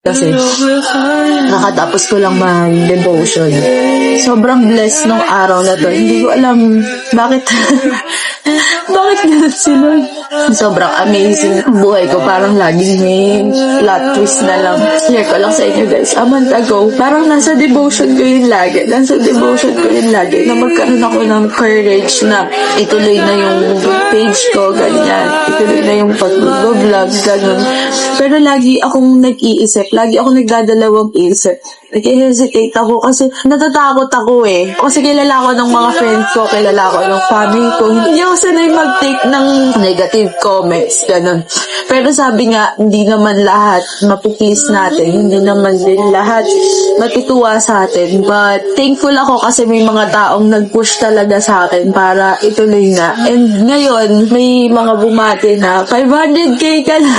Kasi nakatapos ko lang mag-devotion. Sobrang blessed nung araw na to. Hindi ko alam bakit bakit ganun si Lord. Sobrang amazing ang buhay ko. Parang laging may plot twist na lang. Share ko lang sa inyo guys. A month ago, parang nasa devotion ko yun lagi. Na magkaroon ako ng courage na ituloy na yung page ko, ganyan. Ituloy na yung pag-vlog, ganun. Pero lagi akong nag-iisip. Lagi akong nagdadalawang isip. Nag-hesitate ako kasi natatakot ako eh. Kasi kilala ko ng mga friends ko, kilala ko ng family ko. Hindi ako sanay mag-take ng negative comments, ganun. Pero sabi nga, hindi naman lahat mapuplease natin. Hindi naman din lahat matutuwa sa atin. But thankful ako kasi may mga taong nag-push talaga sa akin para ituloy na. And ngayon, may mga bumati na 500k ka na.